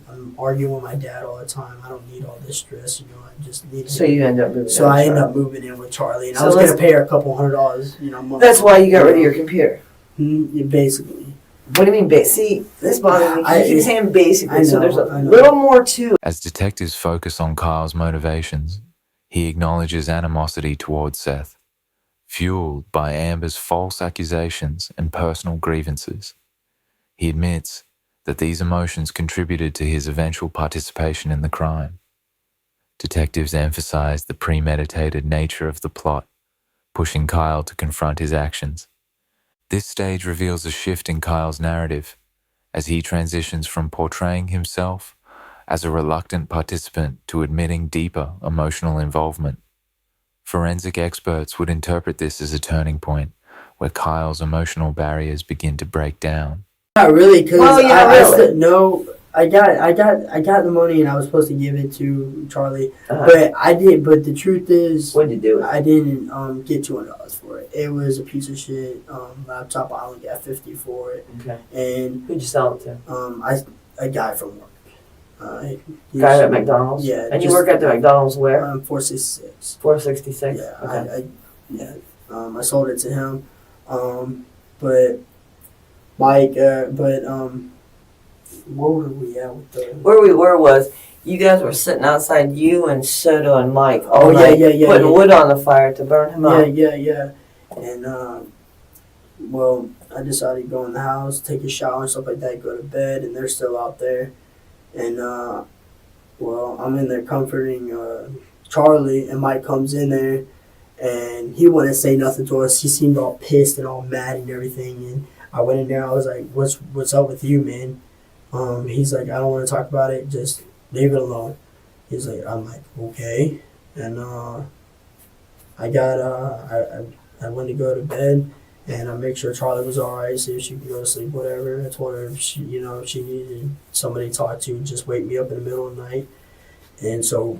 I'm arguing with my dad all the time. I don't need all this stress. I just need. So you end up moving. So I ended up moving in with Charlie, and I was gonna pay her a couple $100, a month. That's why you got rid of your computer. Basically. What do you mean, see, this bothers me. You keep saying basically, so there's a I know. little more to it. As detectives focus on Kyle's motivations, he acknowledges animosity towards Seth, fueled by Amber's false accusations and personal grievances. He admits that these emotions contributed to his eventual participation in the crime. Detectives emphasize the premeditated nature of the plot, pushing Kyle to confront his actions. This stage reveals a shift in Kyle's narrative as he transitions from portraying himself as a reluctant participant to admitting deeper emotional involvement. Forensic experts would interpret this as a turning point where Kyle's emotional barriers begin to break down. Not really, because really. I got the money and I was supposed to give it to Charlie, Uh-huh. but I did. But the truth is, What'd you do? I didn't get $200 for it. It was a piece of shit laptop. I only got $50 for it. Okay. And Who'd you sell it to? a guy from work. Guy at McDonald's? Yeah. And you work at the McDonald's where? 466. 466? Yeah. Okay. I sold it to him. But Mike. Where were we at with the? Where we were was you guys were sitting outside, you and Soto and Mike all Oh, night, yeah, putting wood on the fire to burn him up. Yeah. And I decided to go in the house, take a shower and stuff like that, go to bed, and they're still out there. And I'm in there comforting Charlie, and Mike comes in there, and he wouldn't say nothing to us. He seemed all pissed and all mad and everything. And I went in there. I was like, "What's up with you, man?" He's like, "I don't want to talk about it. Just leave it alone." He's like, I'm like, okay. And I went to go to bed, and I make sure Charlie was all right, see if she could go to sleep, whatever. I told her if she needed somebody to talk to, just wake me up in the middle of the night. And so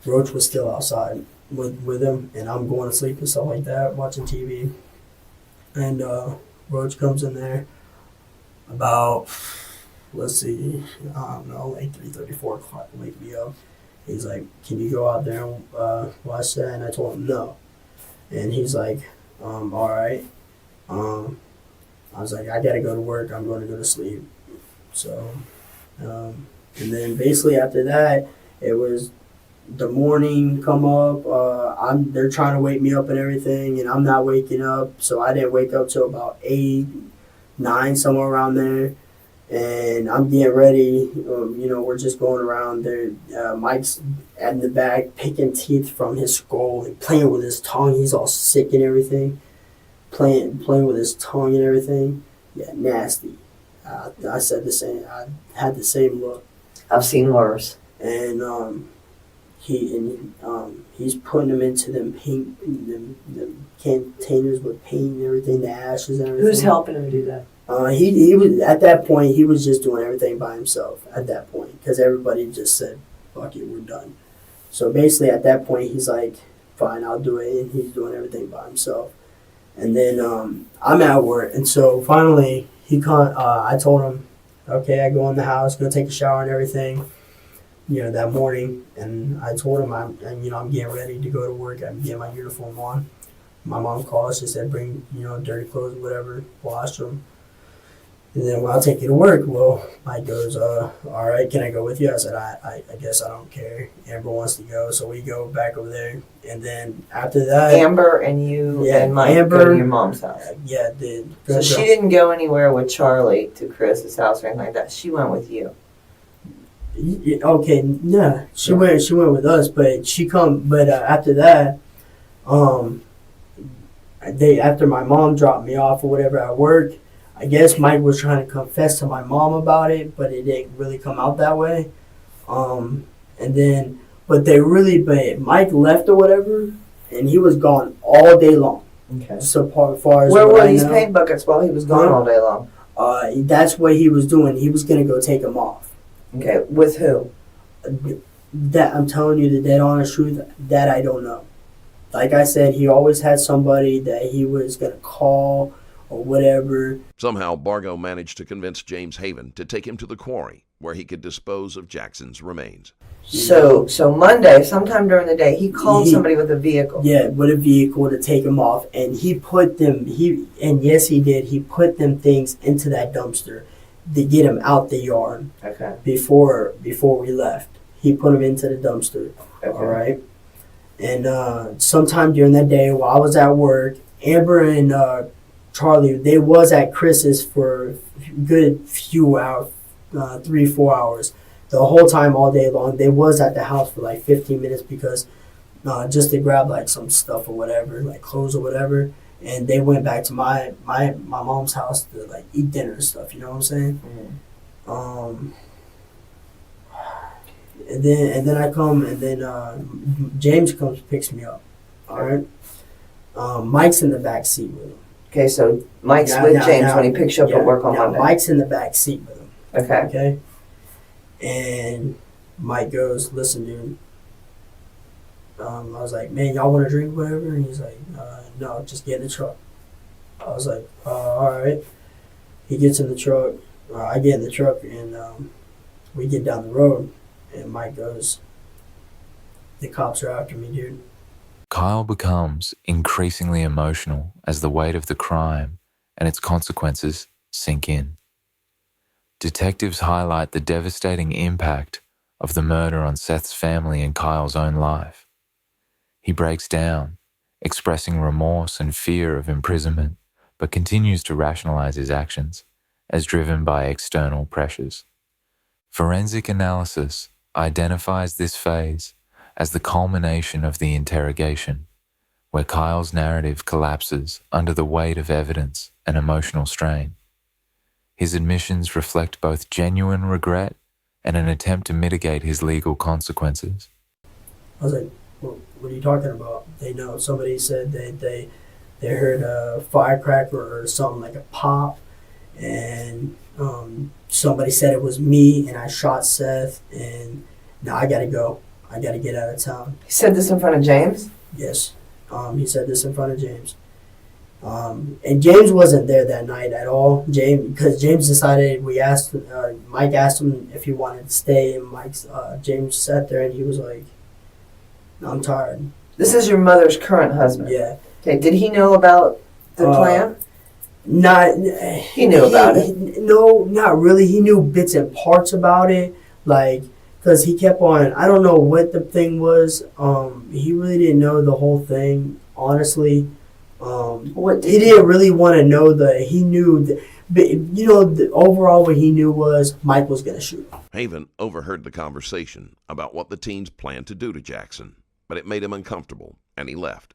Roach was still outside with him, and I'm going to sleep and stuff like that, watching TV. And Roach comes in there about, let's see, I don't know, like 3:30, 4 o'clock, wake me up. He's like, "Can you go out there and watch that?" And I told him no. And he's like, all right. I was like, "I gotta go to work. I'm going to go to sleep." So, and then basically after that, it was the morning come up. They're trying to wake me up and everything, and I'm not waking up. So I didn't wake up till about 8, 9, somewhere around there. And I'm getting ready. We're just going around there. Mike's in the back picking teeth from his skull and playing with his tongue. He's all sick and everything. Playing with his tongue and everything. Yeah, nasty. I said the same. I had the same look. I've seen worse. And he's putting them into them paint, them containers with paint and everything, the ashes and everything. Who's helping him do that? He was at that point. He was just doing everything by himself at that point because everybody just said, "Fuck it, we're done." So basically, at that point, he's like, "Fine, I'll do it," and he's doing everything by himself. And then I'm at work, and so finally I told him, "Okay, I go in the house, go take a shower and everything." That morning, and I told him I'm getting ready to go to work. I'm getting my uniform on. My mom calls. She said, "Bring dirty clothes, whatever, wash them." And then I'll take you to work. Well, Mike goes, "All right, can I go with you?" I said, I guess I don't care. Amber wants to go, so we go back over there. And then after that, Amber and you and Mike go to your mom's house. Yeah, did. So she didn't go anywhere with Charlie to Chris's house or anything like that. She went with you. Okay, nah, she went with us, but after that, after my mom dropped me off or whatever at work, I guess Mike was trying to confess to my mom about it, but it didn't really come out that way. But Mike left or whatever, and he was gone all day long. Okay. So far as where were these paint buckets while he was gone all day long? That's what he was doing. He was gonna go take them off. Okay, with who? That I'm telling you the dead honest truth. That I don't know. Like I said, he always had somebody that he was gonna call or whatever. Somehow, Bargo managed to convince James Haven to take him to the quarry where he could dispose of Jackson's remains. So Monday, sometime during the day, he called somebody with a vehicle. Yeah, with a vehicle to take him off, and he put them. Yes, he did. He put them things into that dumpster to get him out the yard. Okay. Before we left, he put them into the dumpster. Okay. All right. And sometime during that day, while I was at work, Amber and Charlie, they was at Chris's for a good few hours, 3-4 hours. The whole time, all day long, they was at the house for like 15 minutes because just to grab like some stuff or whatever, like clothes or whatever. And they went back to my mom's house to like eat dinner and stuff. You know what I'm saying? Mm-hmm. And then I come, and then James comes picks me up. All right. Mike's in the back seat with him. Okay, so Mike's with James when he picks you up at work on Monday. Mike's in the back seat with him. Okay. Okay. And Mike goes, "Listen, dude." I was like, "Man, y'all want to drink whatever?" And he's like, "No, just get in the truck." I was like, "All right." He gets in the truck. I get in the truck, and we get down the road. And Mike goes, "The cops are after me, dude." Kyle becomes increasingly emotional as the weight of the crime and its consequences sink in. Detectives highlight the devastating impact of the murder on Seth's family and Kyle's own life. He breaks down, expressing remorse and fear of imprisonment, but continues to rationalize his actions as driven by external pressures. Forensic analysis identifies this phase as the culmination of the interrogation, where Kyle's narrative collapses under the weight of evidence and emotional strain. His admissions reflect both genuine regret and an attempt to mitigate his legal consequences. I was like, "What are you talking about?" They know. Somebody said they heard a firecracker or something like a pop, and somebody said it was me, and I shot Seth, and now I gotta go. I gotta get out of town. He said this in front of James? Yes. He said this in front of James. And James wasn't there that night at all. Because James decided, Mike asked him if he wanted to stay, and James sat there and he was like, "I'm tired." This is your mother's current husband? Yeah. Okay, did he know about the plan? He knew about it? No, not really. He knew bits and parts about it, because he kept on, I don't know what the thing was. He really didn't know the whole thing, honestly. He didn't really want to know he knew, overall what he knew was Mike was going to shoot him. Haven overheard the conversation about what the teens planned to do to Jackson, but it made him uncomfortable, and he left.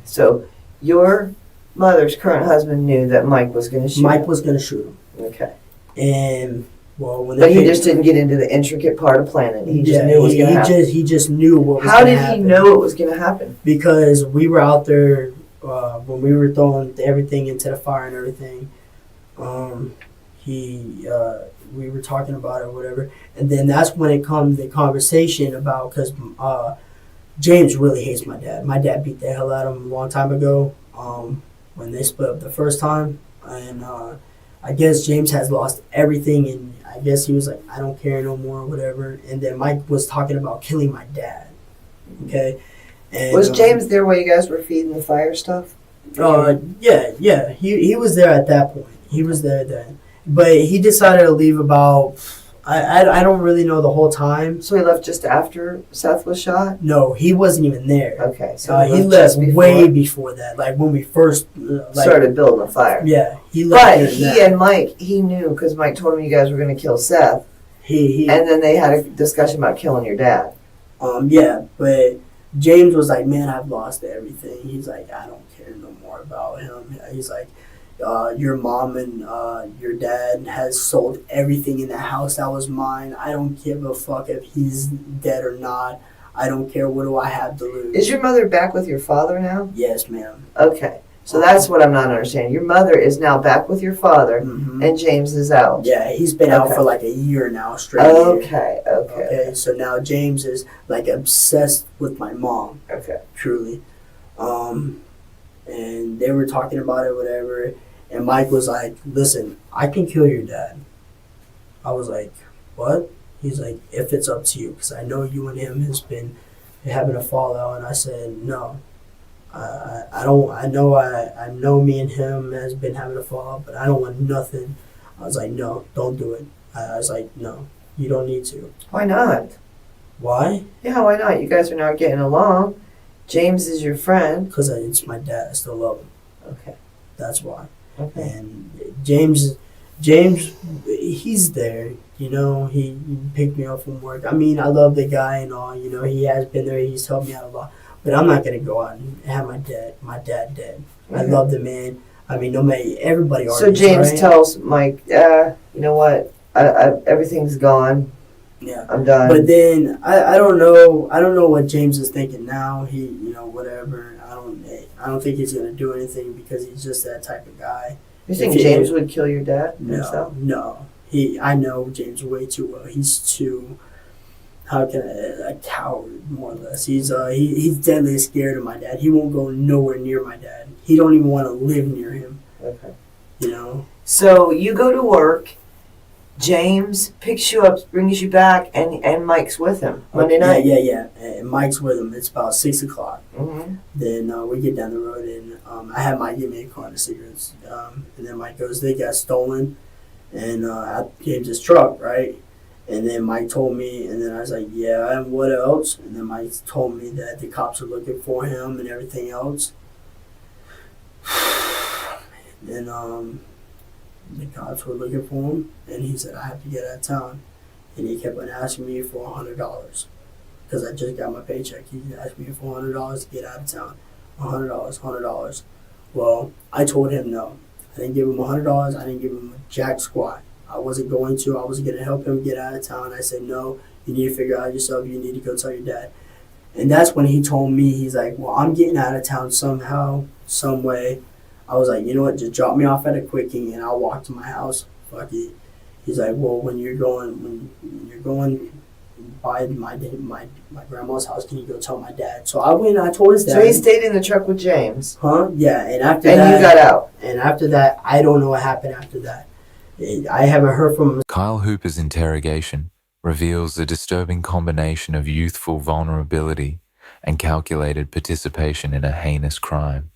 So your mother's current husband knew that Mike was going to shoot him? Mike was going to shoot him. Okay. And Well, when But they he paid- just didn't get into the intricate part of planning. He just knew it was going to happen. He just knew what was How gonna did happen. he know it was going to happen? Because we were out there when we were throwing everything into the fire and everything. We were talking about it or whatever, and then that's when it comes the conversation about because James really hates my dad. My dad beat the hell out of him a long time ago when they split up the first time, and I guess James has lost everything, and I guess he was like, I don't care no more or whatever. And then Mike was talking about killing my dad. Okay. And, Was James there while you guys were feeding the fire stuff? Yeah. He was there at that point. He was there then. But he decided to leave about, I don't really know the whole time. So he left just after Seth was shot? No, he wasn't even there. Okay, so He left way before that, like when we first started building the fire. Yeah, he left. But he and Mike, he knew because Mike told him you guys were going to kill Seth. He and then they had a discussion about killing your dad. Yeah, but James was like, man, I've lost everything. He's like, I don't care no more about him. He's like, your mom and your dad has sold everything in the house that was mine. I don't give a fuck if he's dead or not. I don't care. What do I have to lose? Is your mother back with your father now? Yes, ma'am. Okay. So that's what I'm not understanding. Your mother is now back with your father, and James is out. Yeah, he's been out for like a year now, straight. Okay. So now James is like obsessed with my mom. Okay. Truly. And they were talking about it, whatever. And Mike was like, listen, I can kill your dad. I was like, what? He's like, if it's up to you, because I know you and him has been having a fallout. And I said, no. I don't. I know me and him has been having a fallout, but I don't want nothing. I was like, no, don't do it. I was like, no, you don't need to. Why not? Why? Yeah, why not? You guys are now getting along. James is your friend. Because it's my dad. I still love him. Okay. That's why. Okay. And James, he's there. You know, he picked me up from work. I mean, I love the guy and all. You know, he has been there. He's helped me out a lot. But I'm not gonna go out and have my dad dead. I love the man. I mean, no matter everybody. So James tells Mike, you know what? Everything's gone. Yeah, I'm done. But then I don't know. I don't know what James is thinking now. He, whatever. I don't think he's gonna do anything because he's just that type of guy. You think James would kill your dad himself? No. I know James way too well. He's too. How can a coward, more or less. He's deadly scared of my dad. He won't go nowhere near my dad. He don't even want to live near him. Okay. You know? So you go to work, James picks you up, brings you back, and Mike's with him Monday night? Yeah. And Mike's with him. It's about 6 o'clock. Mm-hmm. Then we get down the road, and I have Mike give me a carton of cigarettes. And then Mike goes, they got stolen and at James's truck, right? And then Mike told me, and then I was like, yeah, and what else? And then Mike told me that the cops are looking for him and everything else. And the cops were looking for him, and he said, I have to get out of town. And he kept on asking me for $100 because I just got my paycheck. He asked me for $100 to get out of town. $100. Well, I told him no. I didn't give him $100. I didn't give him a jack squat. I wasn't going to. I was going to help him get out of town. I said, no, you need to figure out yourself. You need to go tell your dad. And that's when he told me, he's like, well, I'm getting out of town somehow, some way. I was like, you know what, just drop me off at a quickie and I'll walk to my house. Fuck it. He's like, well, when you're going by my grandma's house, can you go tell my dad? So I went and I told his dad. So he stayed in the truck with James? Huh? Yeah, and after that. And you got out? And after that, I don't know what happened after that. I haven't heard from him. Kyle Hooper's interrogation reveals a disturbing combination of youthful vulnerability and calculated participation in a heinous crime.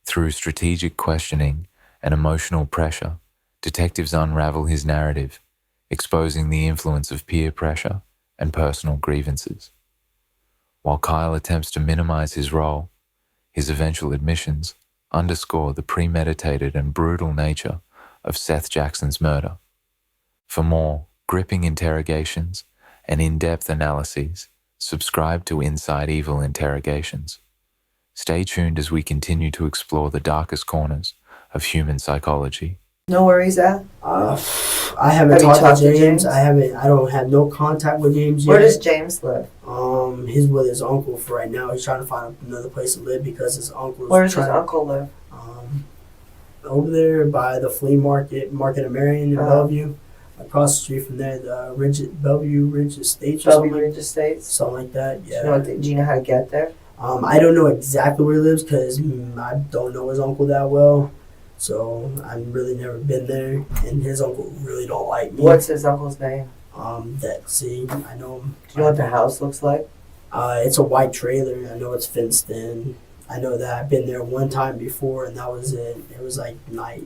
Through strategic questioning and emotional pressure, detectives unravel his narrative, exposing the influence of peer pressure and personal grievances. While Kyle attempts to minimize his role, his eventual admissions underscore the premeditated and brutal nature of Seth Jackson's murder. For more gripping interrogations and in-depth analyses, subscribe to Inside Evil Interrogations. Stay tuned as we continue to explore the darkest corners of human psychology. know where he's at? I haven't Have you talked talked to to James. James? I don't have no contact with James yet. Where does James live? He's with his uncle for right now. He's trying to find another place to live because his uncle is Where does trying. his uncle live? Over there by the flea market, Market of Marion in Bellevue. Across the street from there, the Bellevue Ridge Estates or Bellevue something, Ridge Estates. something like that. Do Yeah. you know how to get there? I don't know exactly where he lives because I don't know his uncle that well. So I've really never been there, and his uncle really don't like me. What's his uncle's name? See, I know him. Do you know what the house looks like? It's a white trailer. I know it's fenced in. I know that I've been there one time before, and that was it. It was like night,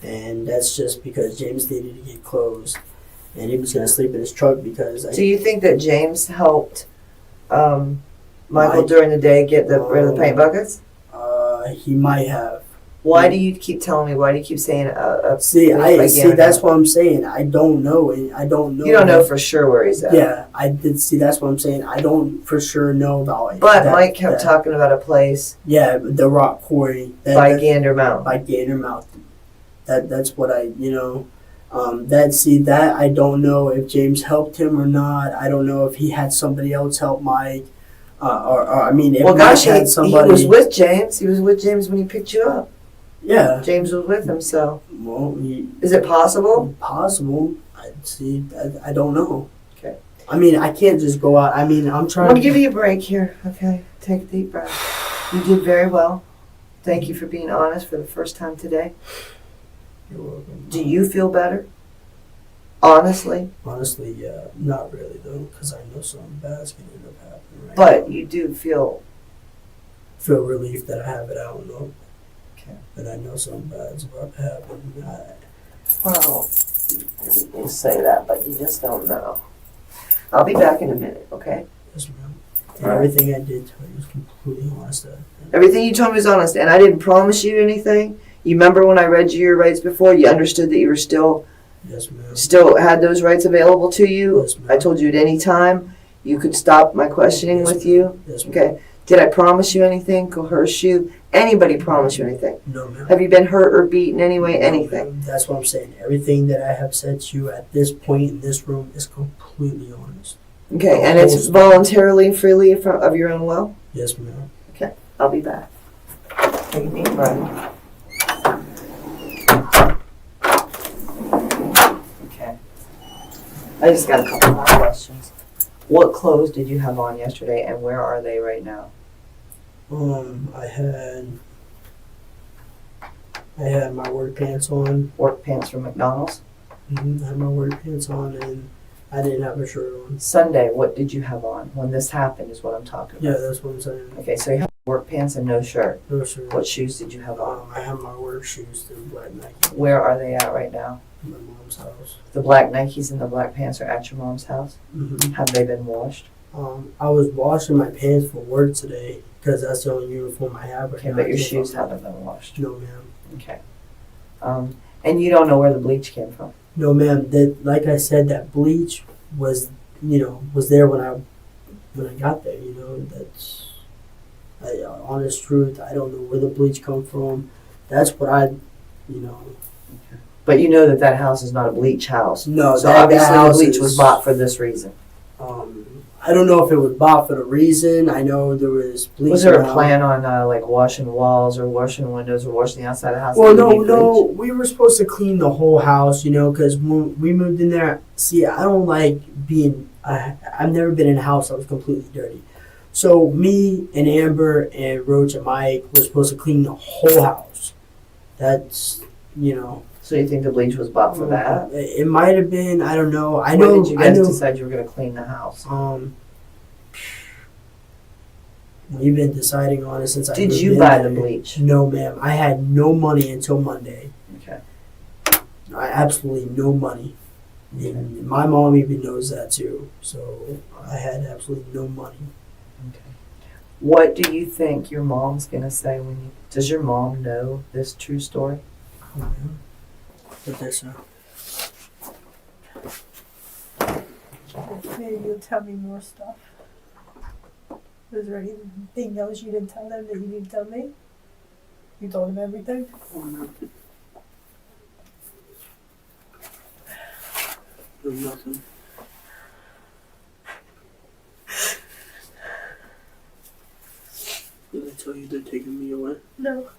and that's just because James needed to get clothes, and he was gonna sleep in his truck because. Do you think that James helped Michael Mike, during the day get rid of the paint buckets? He might have. Why do you keep telling me? Why do you keep saying? See, again? that's what I'm saying. I don't know. I don't know. You don't know for sure where he's at. Yeah, I did see. That's what I'm saying. I don't for sure know about it. But Mike kept talking about a place. Yeah, the rock quarry By Gander Mountain. By Gander Mountain. That's what I that I don't know if James helped him or not. I don't know if he had somebody else help Mike. Or I mean, if well, Mike gosh, had he somebody. was with James. He was with James when he picked you up. Yeah. James was with him, so. Well, is it possible? Possible. I don't know. Okay. I mean, I can't just go out. I mean, I'm trying. I'm gonna give you a break here. Okay, take a deep breath. You did very well. Thank you for being honest for the first time today. You're welcome. Do you feel better? Honestly? Honestly, yeah. Not really, though, because I know something bad's going to end up happening right But now. you do feel relief that I have it. I don't know. Okay. But I know something bad's about to happen. well, you say that, but you just don't know. I'll be back in a minute, okay? Yes, ma'am. And All right. everything I did tell you was completely honest. Everything you told me was honest, and I didn't promise you anything. You remember when I read you your rights before? You understood that you were still had those rights available to you. Yes, ma'am. I told you at any time you could stop my questioning Yes, with ma'am. you. Yes, ma'am. Okay. Did I promise you anything? Coerce you? Anybody promise you anything? No, ma'am. Have you been hurt or beaten anyway? No, Anything? ma'am. That's what I'm saying. Everything that I have said to you at this point in this room is completely honest. Okay, and it's voluntarily and freely of your own will? Yes, ma'am. Okay, I'll be back. Take a deep breath. Okay. I just got a couple more questions. What clothes did you have on yesterday, and where are they right now? I had my work pants on. Work pants from McDonald's? I had my work pants on, and I didn't have a shirt on. Sunday, what did you have on? When this happened is what I'm talking about. Yeah, that's what I'm saying. Okay, so you have work pants and no shirt. No shirt. What shoes did you have on? I have my work shoes, the black Nike. Where are they at right now? My mom's house. The black Nikes and the black pants are at your mom's house? Mm-hmm. Have they been washed? I was washing my pants for work today because that's the only uniform I have. Okay, but your shoes haven't been washed. No, ma'am. Okay. And you don't know where the bleach came from? No, ma'am. That, like I said, that bleach was there when I got there. That's honest truth. I don't know where the bleach come from. That's what But you know that house is not a bleach house. No, so that obviously house the bleach was bought for this reason. I don't know if it was bought for the reason. I know there was bleach. Was there a around. plan on like washing walls or washing windows or washing the outside of the house? Well, no. We were supposed to clean the whole house, because when we moved in there. See, I don't like being. I've never been in a house that was completely dirty. So me and Amber and Roach and Mike were supposed to clean the whole house. That's. So you think the bleach was bought for that? It might have been. I don't know. When did you guys decide you were going to clean the house? We've been deciding on it since I moved in. Did you buy the bleach? No, ma'am. I had no money until Monday. Okay. I absolutely no money. And my mom even knows that too. So I had absolutely no money. Okay. What do you think your mom's going to say when you... Does your mom know this true story? But that's not. Maybe you'll tell me more stuff. Was there anything else you didn't tell them that you didn't tell me? You told them everything? No, nothing. Did I tell you they're taking me away? No.